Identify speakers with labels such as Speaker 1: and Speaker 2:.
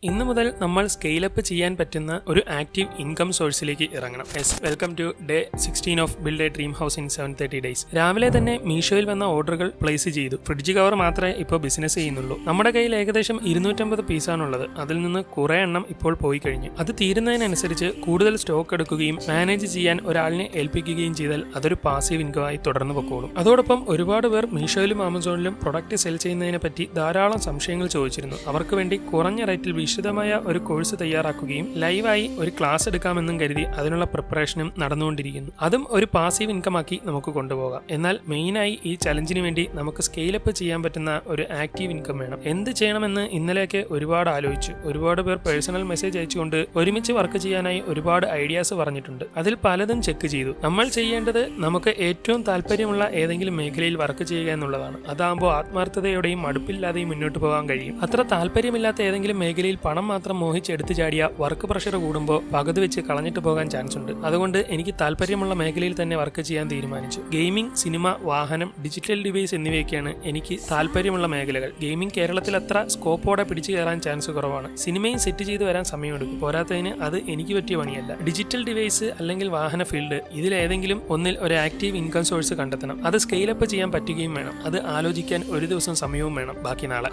Speaker 1: ഇന്നു മുതൽ നമ്മൾ സ്കെയിലപ്പ് ചെയ്യാൻ പറ്റുന്ന ഒരു ആക്റ്റീവ് ഇൻകം സോഴ്സിലേക്ക് ഇറങ്ങണം. Welcome to day 16 of build a dream house in 730 days. രാവിലെ തന്നെ മീഷോയിൽ വന്ന ഓർഡറുകൾ പ്ലേസ് ചെയ്തു. ഫ്രിഡ്ജ് കവർ മാത്രമേ ഇപ്പോൾ ബിസിനസ് ചെയ്യുന്നുള്ളൂ. നമ്മുടെ കയ്യിൽ ഏകദേശം 250 പീസാണുള്ളത്. അതിൽ നിന്ന് കുറെ എണ്ണം ഇപ്പോൾ പോയി കഴിഞ്ഞു. അത് തീരുന്നതിനനുസരിച്ച് കൂടുതൽ സ്റ്റോക്ക് എടുക്കുകയും മാനേജ് ചെയ്യാൻ ഒരാളിനെ ഏൽപ്പിക്കുകയും ചെയ്താൽ അതൊരു പാസീവ് ഇൻകമായി തുടർന്ന് പൊക്കോളും. അതോടൊപ്പം ഒരുപാട് പേർ മീഷോയിലും ആമസോണിലും പ്രൊഡക്റ്റ് സെൽ ചെയ്യുന്നതിനെ പറ്റി ധാരാളം സംശയങ്ങൾ ചോദിച്ചിരുന്നു. അവർക്ക് വേണ്ടി കുറഞ്ഞ റേറ്റിൽ വിശദമായ ഒരു കോഴ്സ് തയ്യാറാക്കുകയും ലൈവായി ഒരു ക്ലാസ് എടുക്കാമെന്നും കരുതി അതിനുള്ള പ്രിപ്പറേഷനും നടന്നുകൊണ്ടിരിക്കുന്നു. അതും ഒരു പാസീവ് ഇൻകം ആക്കി നമുക്ക് കൊണ്ടുപോകാം. എന്നാൽ മെയിനായി ഈ ചലഞ്ചിന് വേണ്ടി നമുക്ക് സ്കെയിലപ്പ് ചെയ്യാൻ പറ്റുന്ന ഒരു ആക്റ്റീവ് ഇൻകം വേണം. എന്ത് ചെയ്യണമെന്ന് ഇന്നലെയൊക്കെ ഒരുപാട് ആലോചിച്ചു. ഒരുപാട് പേർ പേഴ്സണൽ മെസ്സേജ് അയച്ചുകൊണ്ട് ഒരുമിച്ച് വർക്ക് ചെയ്യാനായി ഒരുപാട് ഐഡിയാസ് പറഞ്ഞിട്ടുണ്ട്. അതിൽ പലതും ചെക്ക് ചെയ്തു. നമ്മൾ ചെയ്യേണ്ടത് നമുക്ക് ഏറ്റവും താല്പര്യമുള്ള ഏതെങ്കിലും മേഖലയിൽ വർക്ക് ചെയ്യുക എന്നുള്ളതാണ്. അതാകുമ്പോൾ ആത്മാർത്ഥതയോടെയും മടുപ്പില്ലാതെയും മുന്നോട്ട് പോകാൻ കഴിയും. അത്ര താല്പര്യമില്ലാത്ത ഏതെങ്കിലും മേഖലയിൽ പണം മാത്രം മോഹിച്ച് എടുത്തു ചാടിയ വർക്ക് പ്രഷർ കൂടുമ്പോൾ പകുതി വെച്ച് കളഞ്ഞിട്ട് പോകാൻ ചാൻസ് ഉണ്ട്. അതുകൊണ്ട് എനിക്ക് താല്പര്യമുള്ള മേഖലയിൽ തന്നെ വർക്ക് ചെയ്യാൻ തീരുമാനിച്ചു. ഗെയിമിംഗ്, സിനിമ, വാഹനം, ഡിജിറ്റൽ ഡിവൈസ് എന്നിവയൊക്കെയാണ് എനിക്ക് താല്പര്യമുള്ള മേഖലകൾ. ഗെയിമിംഗ് കേരളത്തിൽ അത്ര സ്കോപ്പോടെ പിടിച്ചു കയറാൻ ചാൻസ് കുറവാണ്. സിനിമയും സെറ്റ് ചെയ്ത് വരാൻ സമയമെടുക്കും. പോരാത്തതിന് അത് എനിക്ക് പറ്റിയ പണിയല്ല. ഡിജിറ്റൽ ഡിവൈസ് അല്ലെങ്കിൽ വാഹന ഫീൽഡ്, ഇതിലേതെങ്കിലും ഒന്നിൽ ഒരു ആക്റ്റീവ് ഇൻകം സോഴ്സ് കണ്ടെത്തണം. അത് സ്കെയിലപ്പ് ചെയ്യാൻ പറ്റുകയും വേണം. അത് ആലോചിക്കാൻ ഒരു ദിവസം സമയവും വേണം. ബാക്കി നാളെ.